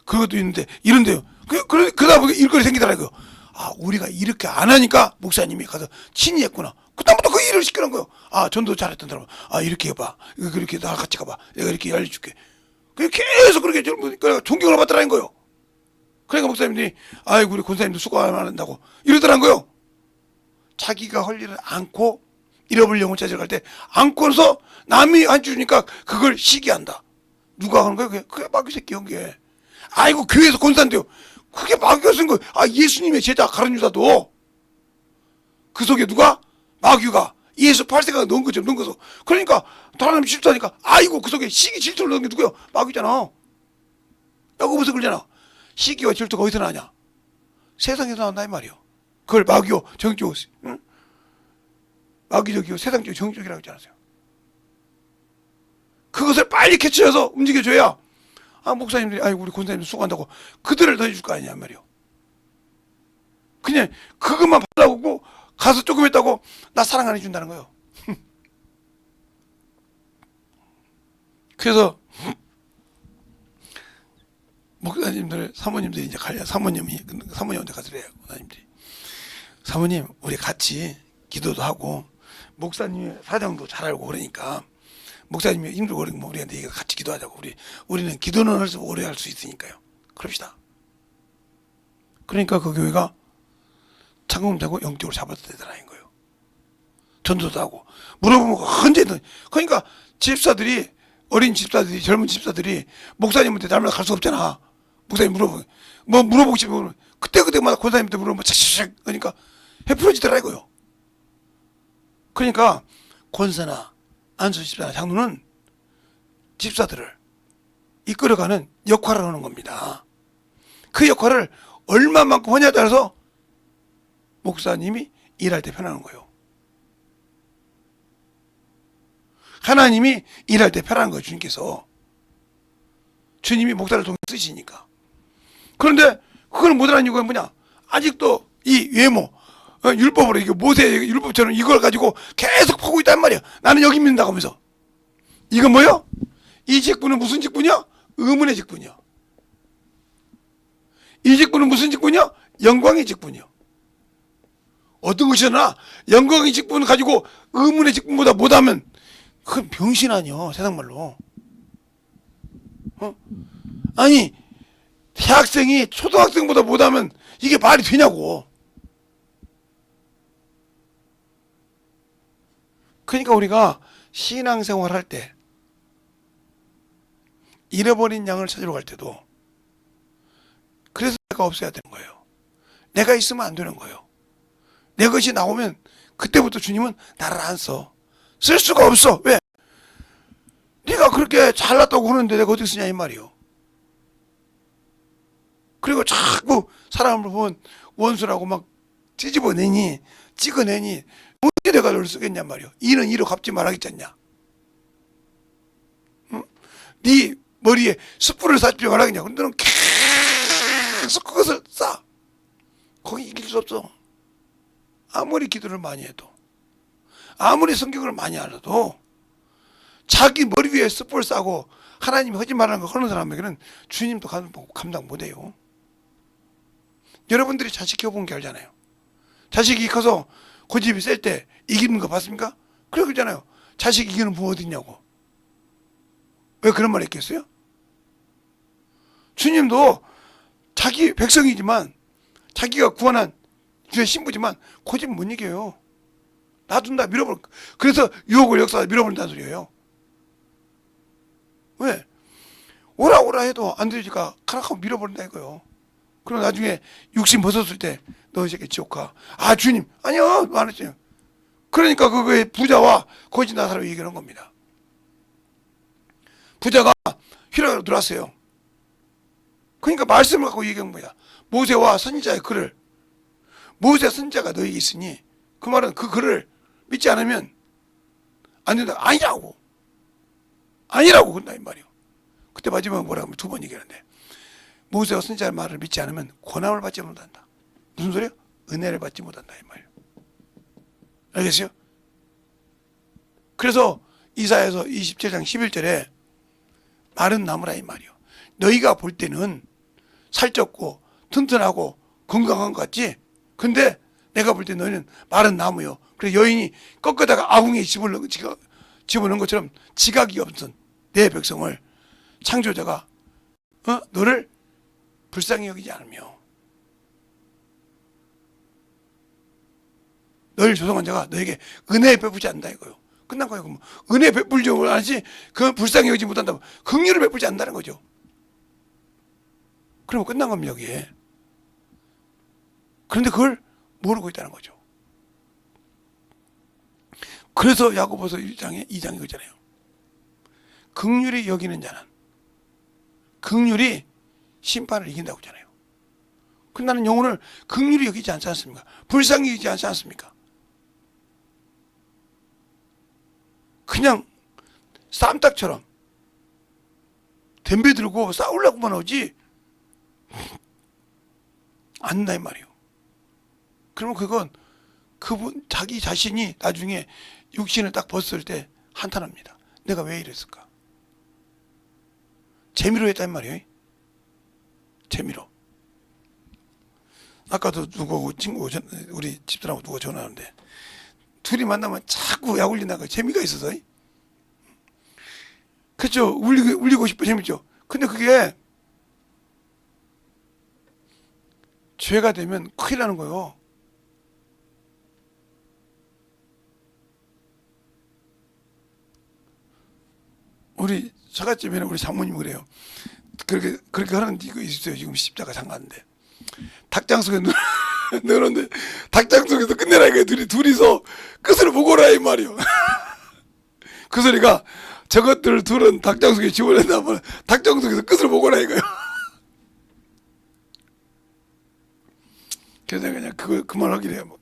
그것도 있는데 이런데요. 그 다음에 일거리 생기더라 이거. 아 우리가 이렇게 안 하니까 목사님이 가서 친히 했구나. 그 다음부터 그 일을 시키는 거예요. 아 전도 잘했던 사람 아 이렇게 해봐. 그렇게 나랑 같이 가봐. 내가 이렇게 알려줄게. 계속 그렇게 존경을 받더라는 거예요. 그러니까 목사님들이 아이고 우리 권사님도 수고 안 한다고 이러더란 거예요. 자기가 할 일을 않고 잃어버릴 영혼 찾으러 갈 때 안고서 남이 안 주니까 그걸 시기한다. 누가 하는 거예요? 그게 마귀 새끼 연계. 아이고 교회에서 권사인데요. 그게 마귀가 쓴 거예요. 아 예수님의 제자 가룟유다도 그 속에 누가 마귀가 예수 8세가 넣은 거죠. 넣은 거서. 그러니까 다른 사람이 질투하니까 아이고 그 속에 시기 질투를 넣은 게 누구야? 마귀잖아. 야고보서 그러잖아. 시기와 질투가 어디서 나냐? 세상에서 나온다 이 말이요. 그걸 마귀요 정적, 응? 마귀적이요 세상적 정적이라고 했지 않았어요. 그것을 빨리 캐치해서 움직여줘야 목사님들이 아이고 우리 권사님 수고한다고 그들을 더 해줄 거 아니냐 말이요. 그냥 그것만 받아오고 가서 조금 했다고 나 사랑 안 해준다는 거예요. 그래서 목사님들 사모님들이 이제 사모님한테 가서 그래요. 목사님들이 사모님 우리 같이 기도도 하고 목사님의 사정도 잘 알고 그러니까 목사님이 힘들고 그러니까 우리한테 같이 기도하자고. 우리는 기도는 할 수 오래 할 수 있으니까요. 그럽시다. 그러니까 그 교회가 차근차근 영적으로 잡아들더라는 거예요. 전도도 하고 물어보면 언제든. 그러니까 집사들이 어린 집사들이 젊은 집사들이 목사님한테 날마다 갈 수 없잖아. 목사님 물어보고 싶으면 그때마다 권사님한테 물어보면 차차차 그러니까 해프러지더라고요. 그러니까 권사나 안수 집사나 장로는 집사들을 이끌어가는 역할을 하는 겁니다. 그 역할을 얼마만큼 하냐에 따라서 목사님이 일할 때 편하는 거예요. 하나님이 일할 때 편한 거예요. 주님께서. 주님이 목사를 통해 쓰시니까. 그런데 그걸 못하는 이유가 뭐냐? 아직도 이 외모, 율법으로 이게 모세 율법처럼 이걸 가지고 계속 파고 있단 말이야. 나는 여기 믿는다고 하면서. 이건 뭐요? 이 직분은 무슨 직분이야? 의문의 직분이야. 이 직분은 무슨 직분이야? 영광의 직분이야. 어떤 것이나 영광의 직분을 가지고 의문의 직분보다 못하면 그건 병신 아니야. 세상 말로. 아니 대학생이 초등학생보다 못하면 이게 말이 되냐고. 그러니까 우리가 신앙생활 할 때 잃어버린 양을 찾으러 갈 때도 그래서 내가 없어야 되는 거예요. 내가 있으면 안 되는 거예요. 내 것이 나오면 그때부터 주님은 나를 안 써. 쓸 수가 없어. 왜? 네가 그렇게 잘났다고 하는데 내가 어떻게 쓰냐 이 말이요. 그리고 자꾸 사람을 보면 원수라고 막 찌집어내니 찍어내니 어떻게 내가 너를 쓰겠냐 말이요. 이는 이로 갚지 말아야겠잖냐. 응? 네 머리에 숯불을 쌓지 말아야겠냐. 근데 너는 계속 그것을 쌓아. 거기 이길 수 없어. 아무리 기도를 많이 해도 아무리 성경을 많이 알아도 자기 머리 위에 숯불 싸고 하나님이 하지 말라는 거 하는 사람에게는 주님도 감당 못해요. 여러분들이 자식 키워본 게 알잖아요. 자식이 커서 고집이 셀 때 이기는 거 봤습니까? 그래 그러잖아요. 자식 이기는 부모 어디 있냐고. 왜 그런 말 했겠어요? 주님도 자기 백성이지만 자기가 구원한 주의 신부지만 고집 못 이겨요. 놔둔다 밀어버려. 그래서 유혹을 역사에 밀어버린다는 소리예요. 왜? 오라 해도 안 되니까 카락하고 밀어버린다 이거요. 그럼 나중에 육신 벗었을 때 너 이 새끼 지옥 가. 아 주님 아니요 안 했어요. 그러니까 그거에 부자와 거짓 나사로 얘기하는 겁니다. 부자가 휘라로 들어왔어요. 그러니까 말씀을 갖고 얘기한 거야. 모세와 선지자의 글을. 모세 선지자가 너에게 있으니 그 말은 그 글을 믿지 않으면 안 된다. 아니라고 그런다 이 말이요. 그때 마지막에 뭐라고 하면 두 번 얘기하는데 모세와 선지자의 말을 믿지 않으면 권함을 받지 못한다. 무슨 소리야? 은혜를 받지 못한다 이 말이요. 알겠어요? 그래서 이사야서 27장 11절에 마른 나무라 이 말이요. 너희가 볼 때는 살쪘고 튼튼하고 건강한 것 같지? 근데 내가 볼 때 너희는 마른 나무요. 그래서 여인이 꺾어다가 아궁이에 집어넣은 것처럼 지각이 없던 내 백성을 창조자가 너를 불쌍히 여기지 않으며 너를 조성한 자가 너에게 은혜 베푸지 않는다 이거요. 끝난 거예요. 그럼 은혜 베풀지 않지 그 불쌍히 여기지 못한다고 긍휼을 베풀지 않는다는 거죠. 그러면 끝난 겁니다 여기에. 그런데 그걸 모르고 있다는 거죠. 그래서 야고보서 1장에 2장에 그러잖아요. 긍휼히 여기는 자는 긍휼이 심판을 이긴다고 하잖아요. 근데 나는 영혼을 긍휼히 여기지 않지 않습니까? 불쌍히 여기지 않지 않습니까? 그냥 쌈딱처럼 덤벼 들고 싸우려고만 하지 않는다 이 말이에요. 그러면 그건 그분 자기 자신이 나중에 육신을 딱 벗을 때 한탄합니다. 내가 왜 이랬을까? 재미로 했단 말이에요. 재미로. 아까도 누구 친구 우리 집사람하고 누가 전화하는데 둘이 만나면 자꾸 약 올린다가 재미가 있어서. 그렇죠. 울리고 싶어 재밌죠. 근데 그게 죄가 되면 큰일 나는 거예요. 우리 처갓집에는 우리 장모님 그래요. 그렇게 하는 이거 있어요. 지금 십자가 장가는데 닭장 속에 넣었는데 닭장 속에서 끝내라 이거야. 둘이서 끝을 보고 오라 이 말이요. 그 소리가 저것들 둘은 닭장 속에 집어낸다면 닭장 속에서 끝을 보고 오라 이거요. 그래서 그냥 그 말 하긴 해요.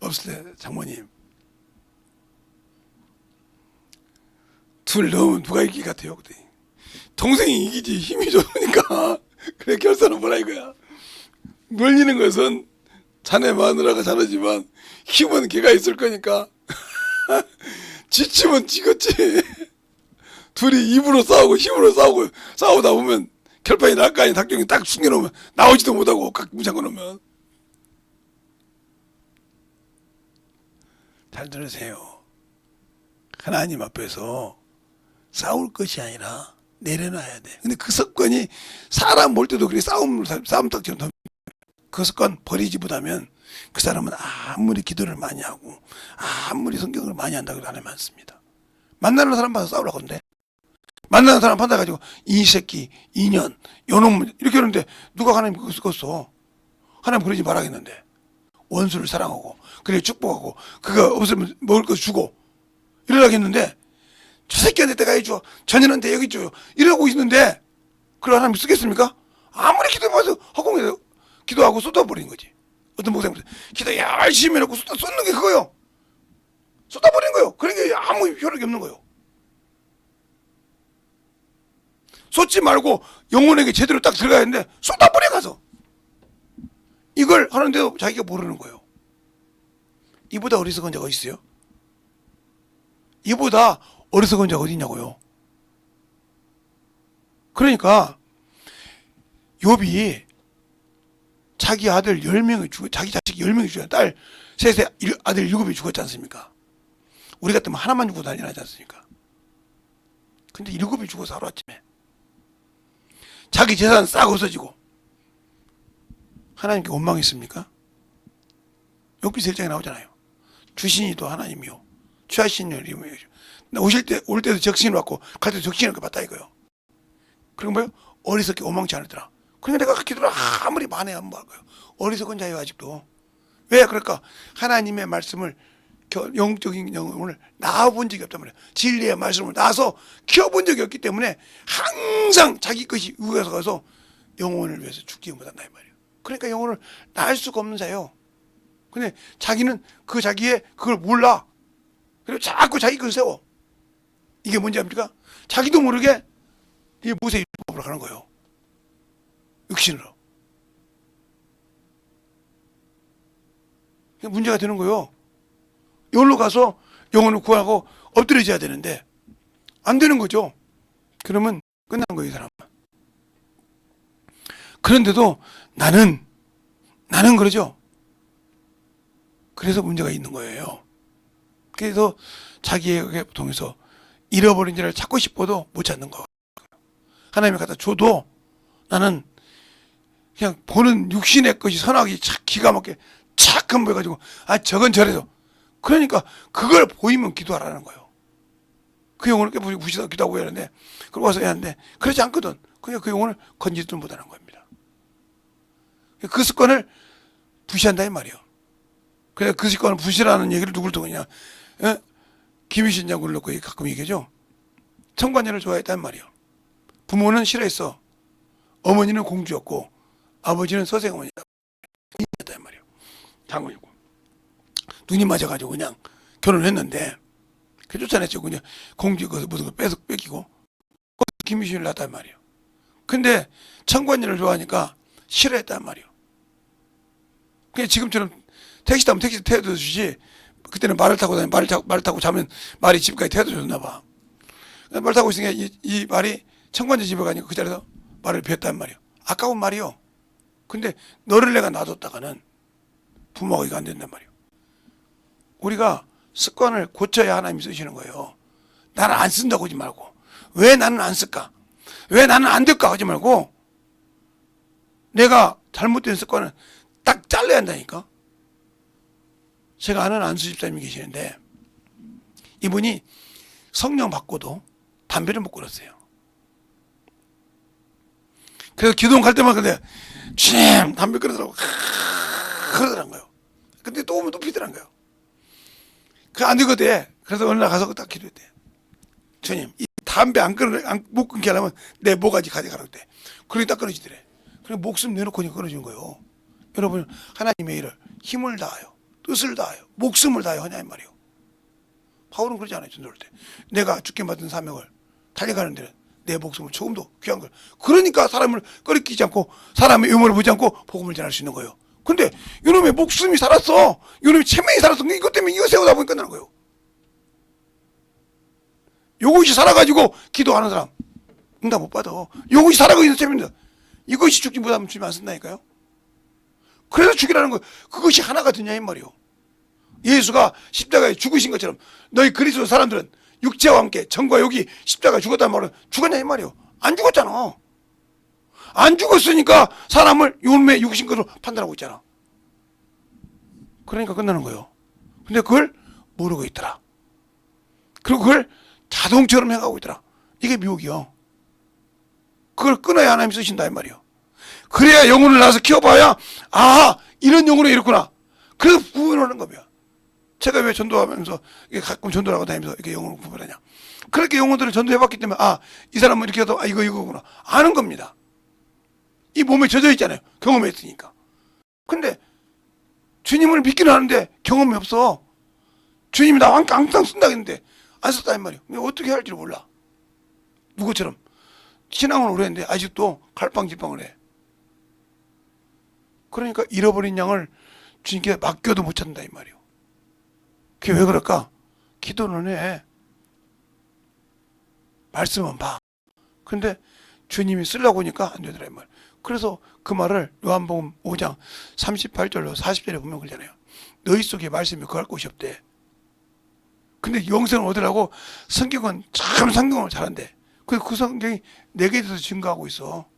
없을 때 장모님 둘 넣으면 누가 이길 것 같아요? 그랬더니 동생이 이기지 힘이 좋으니까. 그래 결산은 뭐라 이거야. 놀리는 것은 자네 마누라가 잘하지만 힘은 걔가 있을 거니까. 지치면 지겠지. 둘이 입으로 싸우고 힘으로 싸우다 보면 결판이 날 거 아니야. 닭종이 딱 숨겨놓으면 나오지도 못하고 각 문장고 놓으면. 잘 들으세요. 하나님 앞에서 싸울 것이 아니라 내려놔야 돼. 근데 그 습관이 사람 볼 때도 그렇게 싸움딱지로 그 습관 버리지 못하면 그 사람은 아무리 기도를 많이 하고 아무리 성경을 많이 한다고 하나님 많습니다. 만나는 사람 봐서 싸우라고 하는데 만나는 사람 받아가지고 이 새끼, 이년, 요놈 이렇게 하는데 누가 하나님 그거 쓰겠어. 하나님 그러지 말아야겠는데 원수를 사랑하고 그래 축복하고 그거 없으면 먹을 거 주고 이러라겠는데 저 새끼한테 내가 해줘 전현한테 여기 줘요 이러고 있는데 그걸 하나님 쓰겠습니까? 아무리 기도해봐서 허공에서 기도하고 쏟아버린 거지. 어떤 목사님들 기도 열심히 해놓고 쏟는 게 그거요. 쏟아버린 거요. 그러니까 아무 효력이 없는 거요. 쏟지 말고 영혼에게 제대로 딱 들어가야 하는데 쏟아버려 가서 이걸 하는데도 자기가 모르는 거예요. 이보다 어리석은 자가 어디 있어요? 이보다 어리석은 자가 어디 있냐고요. 그러니까 욥이 자기 아들 10명이 죽어, 자기 자식 10명이 죽어, 딸 셋에 아들 7이 죽었지 않습니까? 우리 같으면 하나만 죽고 난리 나지 않습니까? 근데 7이 죽어서 하루아침에 자기 재산 싹 없어지고 하나님께 원망했습니까? 욥기서 1장에 나오잖아요. 주신이도 하나님이요 취하시는 이름이요. 올 때도 적신을 받고 갈 때도 적신을 받다 이거요. 그리고 뭐요? 어리석게 원망치 않았더라. 그러니까 내가 기도를 아무리 많이 하면 뭐 할 거예요. 어리석은 자예요 아직도. 왜 그럴까? 하나님의 말씀을 영적인 영혼을 낳아본 적이 없단 말이에요. 진리의 말씀을 낳아서 키워본 적이 없기 때문에 항상 자기 것이 위에서 가서 영혼을 위해서 죽지 못한다 이 말이에요. 그러니까 영혼을 낳을 수가 없는 자예요. 근데 자기는 그 자기의 그걸 몰라. 그리고 자꾸 자기 것을 세워. 이게 뭔지 압니까? 자기도 모르게 이 모세의 율법을 하는 거예요. 육신으로. 문제가 되는 거예요. 여기로 가서 영혼을 구하고 엎드려져야 되는데 안 되는 거죠. 그러면 끝난 거예요, 이 사람은. 그런데도 나는 그러죠. 그래서 문제가 있는 거예요. 그래서 자기에게 통해서 잃어버린 자를 찾고 싶어도 못 찾는 거. 하나님이 갖다 줘도 나는 그냥 보는 육신의 것이 선하게 착 기가 막히게 착 한번해가지고 저건 저래서 그러니까 그걸 보이면 기도하라는 거예요. 그 영혼을 깨부시고 부시다 기도하고 해야 하는데 그러고 와서 해야 하는데 그렇지 않거든. 그냥 그 영혼을 건지지도 못하는 겁니다. 그 습관을 부시한다 이 말이에요. 그래서 그 습관을 부시라는 얘기를 누굴 통하냐? 김유신 장군을 놓고 가끔 얘기하죠. 청관녀를 좋아했단 말이에요. 부모는 싫어했어. 어머니는 공주였고 아버지는 서생어머니였단 말이에요. 장군이고 눈이 맞아가지고 그냥 결혼했는데 그 쫓아냈죠. 그냥 공주 그 모든 걸 뺏기고 김유신을 낳았단 말이에요. 근데 청관녀를 좋아하니까 싫어했단 말이에요. 그냥 지금처럼 택시 타면 택시 태워도 주지. 그때는 말을 타고 다니 말 타고 자면 말이 집까지 태워다 줬나 봐. 말 타고 있으니까 이 말이 청관녀 집에 가니까 그 자리에서 말을 뱉단 말이에요. 아까운 말이요. 근데 너를 내가 놔뒀다가는 부모가 이거 안 된단 말이에요. 우리가 습관을 고쳐야 하나님이 쓰시는 거예요. 나는 안 쓴다고 하지 말고 왜 나는 안 쓸까? 왜 나는 안 될까 하지 말고 내가 잘못된 습관은 딱 잘라야 한다니까. 제가 아는 안수 집사님이 계시는데 이분이 성령 받고도 담배를 못 끊었어요. 그래서 기도원 갈 때마다 근데 주님 담배 끊으더라고 그러더란 거예요. 근데 또 오면 또 피더란 거예요. 그 안 되거든. 그래서 어느 날 가서 딱 기도했대. 주님 이 담배 못 끊게 하려면 내 모가지 가져가라고 때. 그러니 딱 끊어지더래. 그래 목숨 내놓고 끊어진 거예요. 여러분 하나님의 일을 힘을 다하여 뜻을 다하여 목숨을 다하여 하냐 이 말이에요. 바울은 그러지 않아요. 전도할 때 내가 주께 받은 사명을 달려가는 데는 내 목숨을 조금도 귀한 걸. 그러니까 사람을 꺼리끼지 않고 사람의 유머를 보지 않고 복음을 전할 수 있는 거예요. 근데 이놈의 목숨이 살았어. 이놈의 체면이 살았어. 이것 때문에 이거 세우다 보니 끝나는 거예요. 요것이 살아가지고 기도하는 사람 응답 못 받아. 요것이 살아가고 있는 체면이다. 이것이 죽지 못하면 주님 안 쓴다니까요. 그래서 죽이라는 거예요. 그것이 하나가 되냐 이 말이에요. 예수가 십자가에 죽으신 것처럼 너희 그리스도 사람들은 육체와 함께 정과 욕이 십자가에 죽었단 말은 죽었냐 이 말이에요. 안 죽었잖아. 안 죽었으니까 사람을 요놈의 육신 것으로 판단하고 있잖아. 그러니까 끝나는 거예요. 근데 그걸 모르고 있더라. 그리고 그걸 자동처럼 행하고 있더라. 이게 미혹이요. 그걸 끊어야 하나님 쓰신다 이 말이에요. 그래야 영혼을 낳아서 키워봐야 이런 영혼이 이렇구나. 그래서 구분하는 겁니다. 제가 왜 전도하면서 가끔 전도를 하고 다니면서 이렇게 영혼을 구분하냐. 그렇게 영혼들을 전도해봤기 때문에 이 사람은 이렇게 해도 이거구나 아는 겁니다. 이 몸에 젖어 있잖아요. 경험했으니까. 근데 주님을 믿기는 하는데 경험이 없어. 주님이 나 항상 쓴다 했는데 안 썼다 이 말이에요. 어떻게 할지를 몰라. 누구처럼 신앙을 오래 했는데 아직도 갈팡질팡을 해. 그러니까 잃어버린 양을 주님께 맡겨도 못 찾는다 이 말이에요. 그게 왜 그럴까? 기도는 해. 말씀은 봐. 근데 주님이 쓰려고 하니까 안 되더라 이 말. 그래서 그 말을 요한복음 5장 38절로 40절에 보면 그러잖아요. 너희 속에 말씀이 거할 곳이 없대. 근데 영생을 얻으라고 성경은 참 성경을 잘한대. 그 성경이 내게 대해서 증거하고 있어.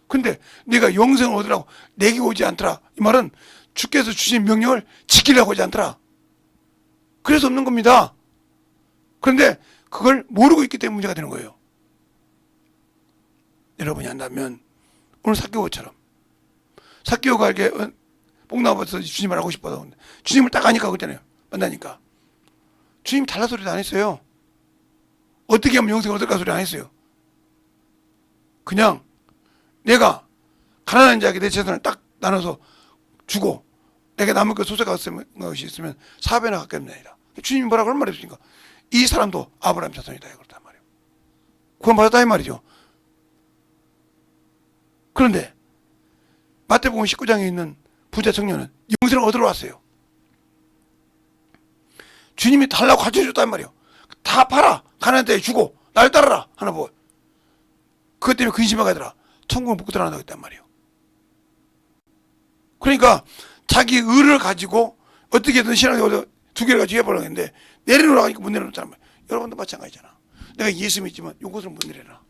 근데 네가 영생을 얻으라고 내게 오지 않더라. 이 말은 주께서 주신 명령을 지키려고 하지 않더라. 그래서 없는 겁니다. 그런데 그걸 모르고 있기 때문에 문제가 되는 거예요. 여러분이 한다면 오늘 삭개오처럼 삭개오가 이렇게 뽕나무에서 주님을 하고 싶어서 주님을 딱 아니까 그랬잖아요. 만나니까 주님 달라 소리도 안 했어요. 어떻게 하면 영생을 얻을까 소리 안 했어요. 그냥 내가 가난한 자에게 내 재산을 딱 나눠서 주고 내게 남을 것 소재가 것이 있으면 4배나 갚겠나이다. 주님이 뭐라고 할 말이 없으니까 이 사람도 아브라함 자손이다 그렇단 말이에요. 구원 받았다 이 말이죠. 그런데 마태복음 19장에 있는 부자 청년은 영생을 얻으러 왔어요. 주님이 달라고 가르쳐줬단 말이에요. 다 팔아. 가난한 데에 주고 날 따라라 하나 보고 그것 때문에 근심해 가더라. 천국을 못 들어간다고 했단 말이에요. 그러니까 자기 의를 가지고 어떻게든 신앙을 두 개를 가지고 해보려고 했는데 내려놓으라고 하니까 못 내려놓잖아. 여러분도 마찬가지잖아. 내가 예수 믿지만 이것을 못 내려놔.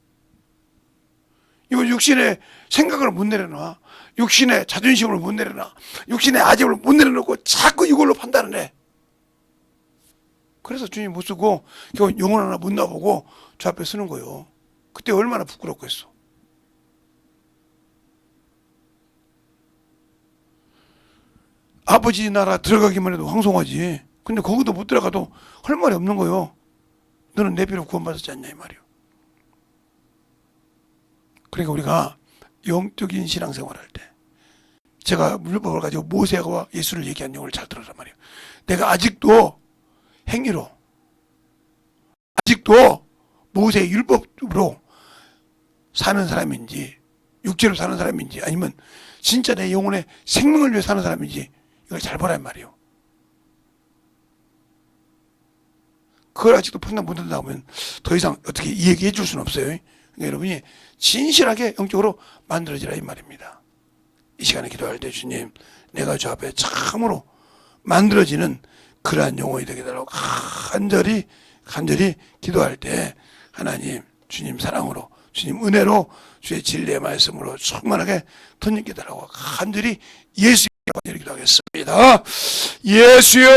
이거 육신의 생각을 못 내려놔. 육신의 자존심을 못 내려놔. 육신의 아집을 못 내려놓고 자꾸 이걸로 판단을 해. 그래서 주님 못 쓰고 겨우 영혼 하나 못 놔보고 저 앞에 쓰는 거예요. 그때 얼마나 부끄럽겠어. 아버지 나라 들어가기만 해도 황송하지. 근데 거기도 못 들어가도 할 말이 없는 거예요. 너는 내 피로 구원받았지 않냐 이 말이요. 그러니까 우리가 영적인 신앙생활할 때 제가 율법을 가지고 모세와 예수를 얘기한 내용을 잘 들으란 말이에요. 내가 아직도 행위로 아직도 모세의 율법으로 사는 사람인지 육체로 사는 사람인지 아니면 진짜 내 영혼의 생명을 위해 사는 사람인지 이걸 잘 보란 말이에요. 그걸 아직도 판단 못한다 하면 더 이상 어떻게 얘기해 줄 수는 없어요. 그러니까 여러분이 진실하게 영적으로 만들어지라 이 말입니다. 이 시간에 기도할 때 주님 내가 주 앞에 참으로 만들어지는 그러한 영혼이 되게 달라고 간절히 기도할 때 하나님 주님 사랑으로 주님 은혜로 주의 진리의 말씀으로 충만하게 던지게 달라고 간절히 예수의 이름으로 기도하겠습니다. 예수여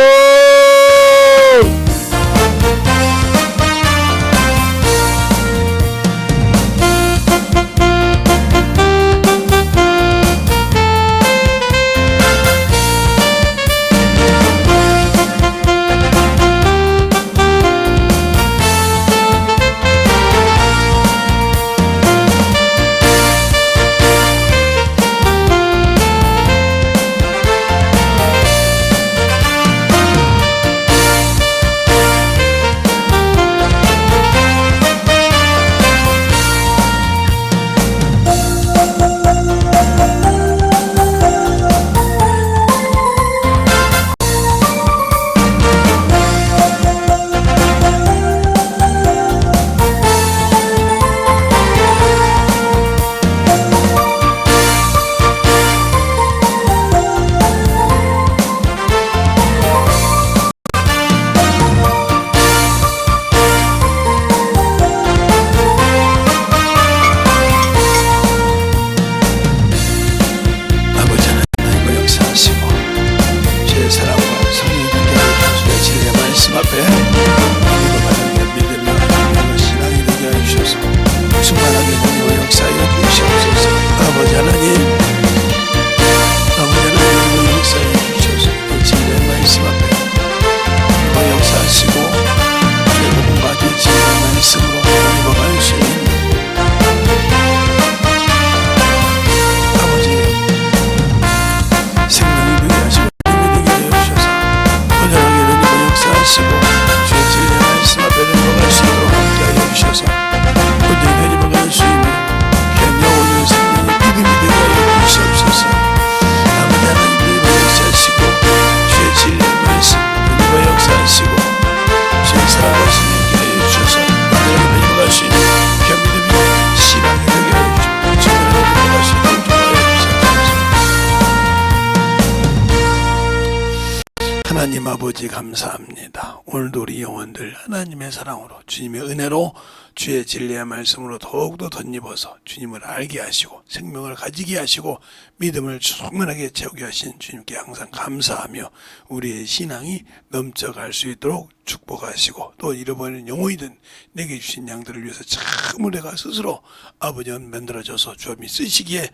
하나님 아버지 감사합니다. 오늘도 우리 영혼들 하나님의 사랑으로 주님의 은혜로 주의 진리의 말씀으로 더욱더 덧입어서 주님을 알게 하시고 생명을 가지게 하시고 믿음을 충만하게 채우게 하신 주님께 항상 감사하며 우리의 신앙이 넘쳐갈 수 있도록 축복하시고 또 잃어버리는 영혼이든 내게 주신 양들을 위해서 참으로 내가 스스로 아버지 만들어져서 주님이 쓰시기에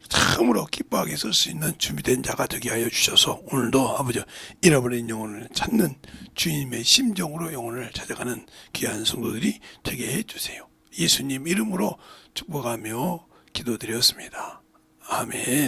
참으로 기뻐하게 쓸 수 있는 준비된 자가 되게 하여 주셔서 오늘도 아버지 잃어버린 영혼을 찾는 주님의 심정으로 영혼을 찾아가는 귀한 성도들이 되게 해주세요. 예수님 이름으로 축복하며 기도드렸습니다. 아멘.